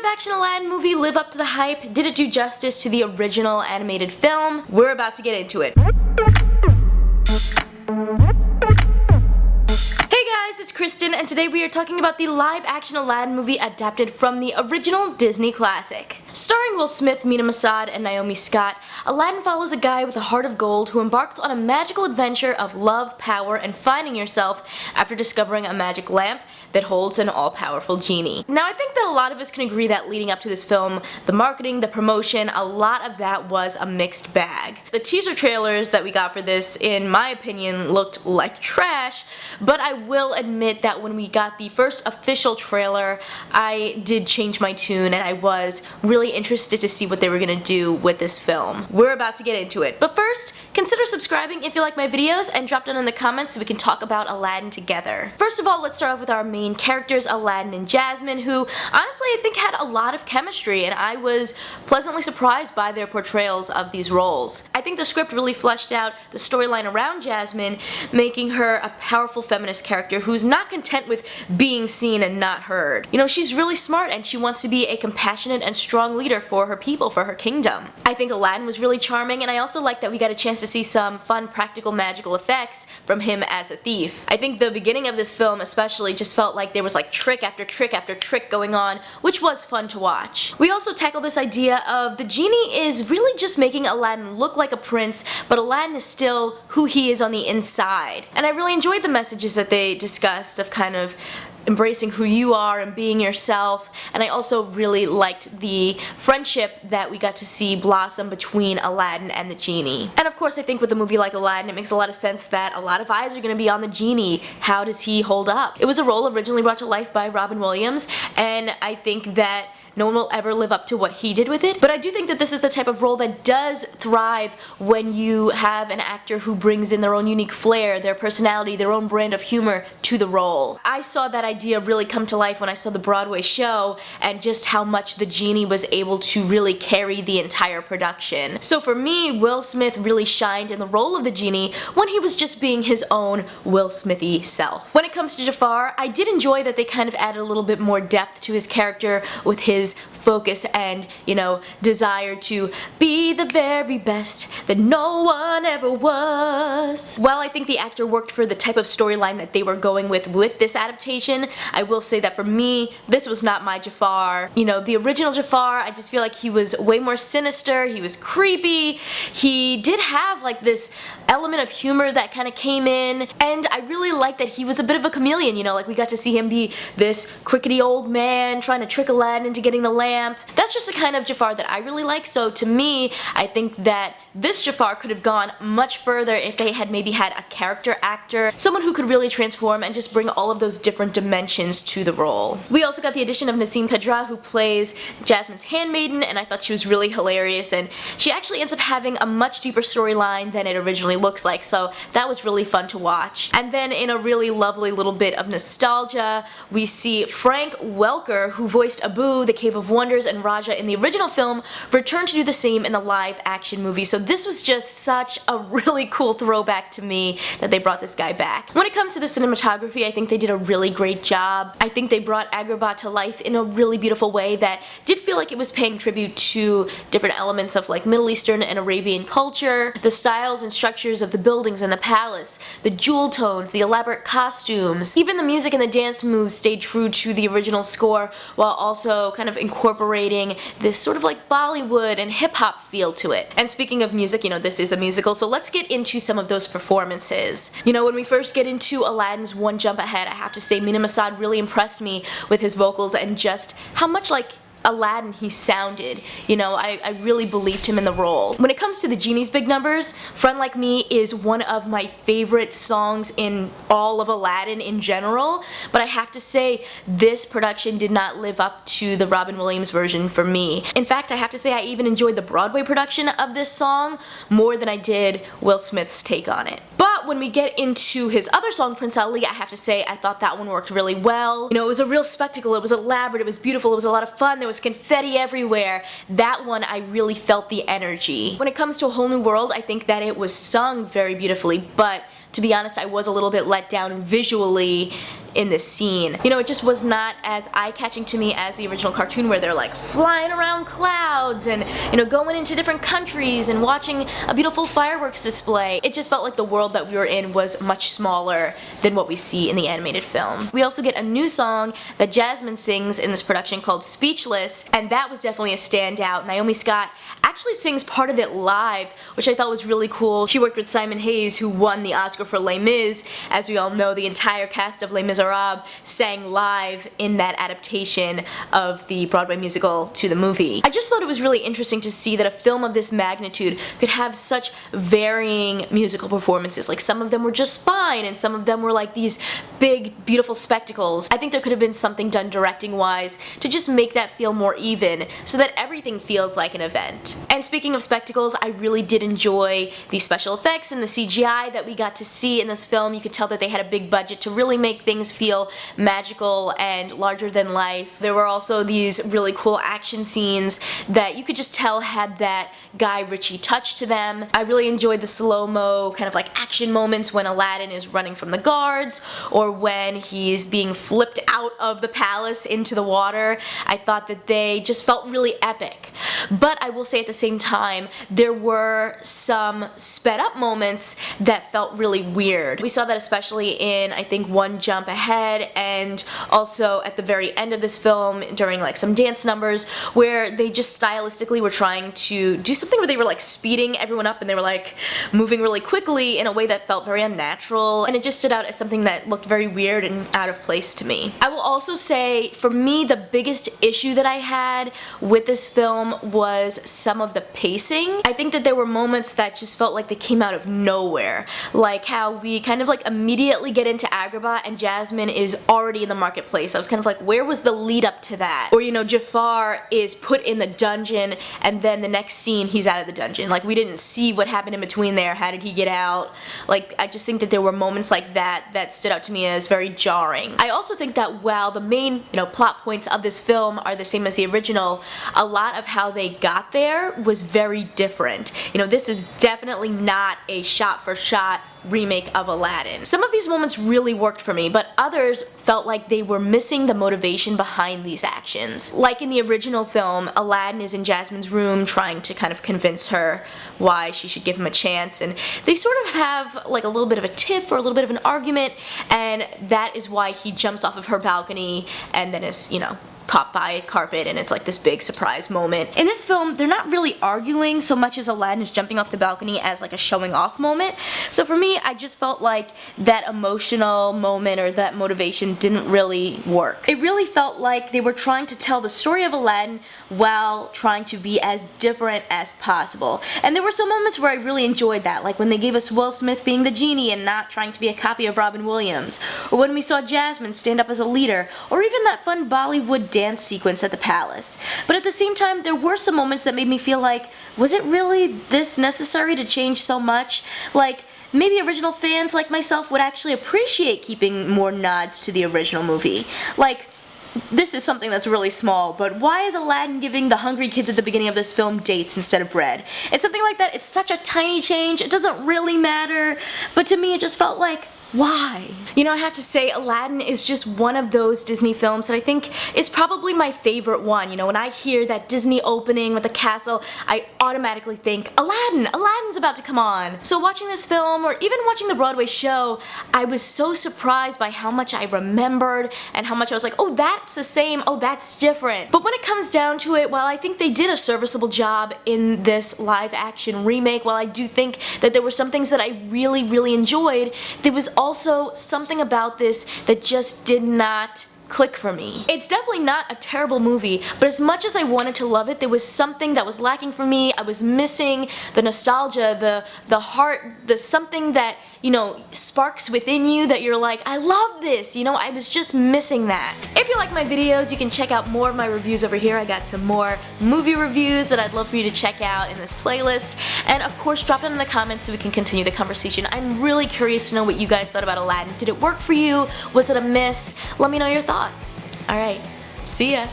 live-action Aladdin movie live up to the hype? Did it do justice to the original animated film? We're about to get into it. Hey guys, it's Kristen, and today we are talking about the live-action Aladdin movie adapted from the original Disney classic. Starring Will Smith, Mina Masad, and Naomi Scott, Aladdin follows a guy with a heart of gold who embarks on a magical adventure of love, power, and finding yourself after discovering a magic lamp that holds an all-powerful genie. Now, I think that a lot of us can agree that leading up to this film, the marketing, the promotion, a lot of that was a mixed bag. The teaser trailers that we got for this, in my opinion, looked like trash, but I will admit that when we got the first official trailer, I did change my tune and I was really interested to see what they were gonna do with this film. We're about to get into it, but first, consider subscribing if you like my videos and drop down in the comments so we can talk about Aladdin together. First of all, let's start off with our main characters, Aladdin and Jasmine, who honestly I think had a lot of chemistry, and I was pleasantly surprised by their portrayals of these roles. I think the script really fleshed out the storyline around Jasmine, making her a powerful feminist character who's not content with being seen and not heard. You know, she's really smart and she wants to be a compassionate and strong leader for her people, for her kingdom. I think Aladdin was really charming, and I also like that we got a chance to see some fun practical magical effects from him as a thief. I think the beginning of this film especially just felt like there was like trick after trick after trick going on, which was fun to watch. We also tackle this idea of the genie is really just making Aladdin look like a prince, but Aladdin is still who he is on the inside. And I really enjoyed the messages that they discussed of kind of embracing who you are and being yourself, and I also really liked the friendship that we got to see blossom between Aladdin and the genie. And of course I think with a movie like Aladdin it makes a lot of sense that a lot of eyes are going to be on the genie. How does he hold up? It was a role originally brought to life by Robin Williams, and I think that no one will ever live up to what he did with it, but I do think that this is the type of role that does thrive when you have an actor who brings in their own unique flair, their personality, their own brand of humor to the role. I saw that idea really come to life when I saw the Broadway show and just how much the genie was able to really carry the entire production. So for me, Will Smith really shined in the role of the genie when he was just being his own Will Smithy self. When it comes to Jafar, I did enjoy that they kind of added a little bit more depth to his character with his focus and, you know, desire to be the very best that no one ever was. While I think the actor worked for the type of storyline that they were going with this adaptation, I will say that for me, this was not my Jafar. You know, the original Jafar, I just feel like he was way more sinister, he was creepy, he did have like this element of humor that kind of came in, and I really liked that he was a bit of a chameleon, you know, like we got to see him be this crickety old man trying to trick Aladdin into getting the lamp. That's just the kind of Jafar that I really like, so to me, I think that this Jafar could have gone much further if they had maybe had a character actor, someone who could really transform and just bring all of those different dimensions to the role. We also got the addition of Nasim Pedrad, who plays Jasmine's handmaiden, and I thought she was really hilarious, and she actually ends up having a much deeper storyline than it originally looks like, so that was really fun to watch. And then in a really lovely little bit of nostalgia, we see Frank Welker, who voiced Abu, the Cave of Wonders, and Raja in the original film, return to do the same in the live action movie. So this was just such a really cool throwback to me that they brought this guy back. When it comes to the cinematography, I think they did a really great job. I think they brought Agrabah to life in a really beautiful way that did feel like it was paying tribute to different elements of like Middle Eastern and Arabian culture, the styles and structures of the buildings and the palace, the jewel tones, the elaborate costumes. Even the music and the dance moves stayed true to the original score while also kind of incorporating this sort of like Bollywood and hip-hop feel to it. And speaking of music, you know, this is a musical, so let's get into some of those performances. You know, when we first get into Aladdin's One Jump Ahead, I have to say Mina Masad really impressed me with his vocals and just how much like Aladdin he sounded. You know, I really believed him in the role. When it comes to the genie's big numbers, Friend Like Me is one of my favorite songs in all of Aladdin in general, but I have to say this production did not live up to the Robin Williams version for me. In fact, I have to say I even enjoyed the Broadway production of this song more than I did Will Smith's take on it. But when we get into his other song, Prince Ali, I have to say I thought that one worked really well. You know, it was a real spectacle, it was elaborate, it was beautiful, it was a lot of fun, there was confetti everywhere. That one I really felt the energy. When it comes to A Whole New World, I think that it was sung very beautifully, but to be honest, I was a little bit let down visually in this scene. You know, it just was not as eye-catching to me as the original cartoon, where they're like flying around clouds and, you know, going into different countries and watching a beautiful fireworks display. It just felt like the world that we were in was much smaller than what we see in the animated film. We also get a new song that Jasmine sings in this production called Speechless, and that was definitely a standout. Naomi Scott actually sings part of it live, which I thought was really cool. She worked with Simon Hayes, who won the Oscar for Les Mis. As we all know, the entire cast of Les Miserables sang live in that adaptation of the Broadway musical to the movie. I just thought it was really interesting to see that a film of this magnitude could have such varying musical performances. Like, some of them were just fine, and some of them were like these big, beautiful spectacles. I think there could have been something done directing-wise to just make that feel more even, so that everything feels like an event. And speaking of spectacles, I really did enjoy the special effects and the CGI that we got to see in this film. You could tell that they had a big budget to really make things feel magical and larger than life. There were also these really cool action scenes that you could just tell had that Guy Ritchie touch to them. I really enjoyed the slow-mo kind of like action moments when Aladdin is running from the guards, or when he's being flipped out of the palace into the water. I thought that they just felt really epic. But I will say at the same time, there were some sped up moments that felt really weird. We saw that especially in, I think, One Jump Ahead, and also at the very end of this film during like some dance numbers, where they just stylistically were trying to do something where they were like speeding everyone up, and they were like moving really quickly in a way that felt very unnatural, and it just stood out as something that looked very weird and out of place to me. I will also say, for me, the biggest issue that I had with this film was some of the pacing. I think that there were moments that just felt like they came out of nowhere. Like how we kind of like immediately get into Agrabah and Jasmine is already in the marketplace. I was kind of like, where was the lead up to that? Or, you know, Jafar is put in the dungeon, and then the next scene he's out of the dungeon. Like, we didn't see what happened in between there. How did he get out? Like, I just think that there were moments like that that stood out to me as very jarring. I also think that while the main, you know, plot points of this film are the same as the original, a lot of how they got there was very different. You know, this is definitely not a shot-for-shot remake of Aladdin. Some of these moments really worked for me, but others felt like they were missing the motivation behind these actions. Like in the original film, Aladdin is in Jasmine's room trying to kind of convince her why she should give him a chance, and they sort of have like a little bit of a tiff or a little bit of an argument, and that is why he jumps off of her balcony and then is, you know, caught by a carpet, and it's like this big surprise moment. In this film, they're not really arguing so much as Aladdin is jumping off the balcony as like a showing off moment. So for me, I just felt like that emotional moment or that motivation didn't really work. It really felt like they were trying to tell the story of Aladdin while trying to be as different as possible. And there were some moments where I really enjoyed that, like when they gave us Will Smith being the genie and not trying to be a copy of Robin Williams, or when we saw Jasmine stand up as a leader, or even that fun Bollywood dance sequence at the palace. But at the same time, there were some moments that made me feel like, was it really this necessary to change so much? Like, maybe original fans like myself would actually appreciate keeping more nods to the original movie. Like, this is something that's really small, but why is Aladdin giving the hungry kids at the beginning of this film dates instead of bread? It's something like that. It's such a tiny change. It doesn't really matter, but to me it just felt like, why? You know, I have to say, Aladdin is just one of those Disney films that I think is probably my favorite one. You know, when I hear that Disney opening with the castle, I automatically think, Aladdin! Aladdin's about to come on! So watching this film, or even watching the Broadway show, I was so surprised by how much I remembered, and how much I was like, oh, that's the same, oh, that's different. But when it comes down to it, while I think they did a serviceable job in this live-action remake, while I do think that there were some things that I really, really enjoyed, there was also something about this that just did not click for me. It's definitely not a terrible movie, but as much as I wanted to love it, there was something that was lacking for me. I was missing the nostalgia, the heart, the something that, you know, sparks within you that you're like, I love this, you know, I was just missing that. If you like my videos, you can check out more of my reviews over here. I got some more movie reviews that I'd love for you to check out in this playlist, and of course drop it in the comments so we can continue the conversation. I'm really curious to know what you guys thought about Aladdin. Did it work for you? Was it a miss? Let me know your thoughts. Alright, see ya!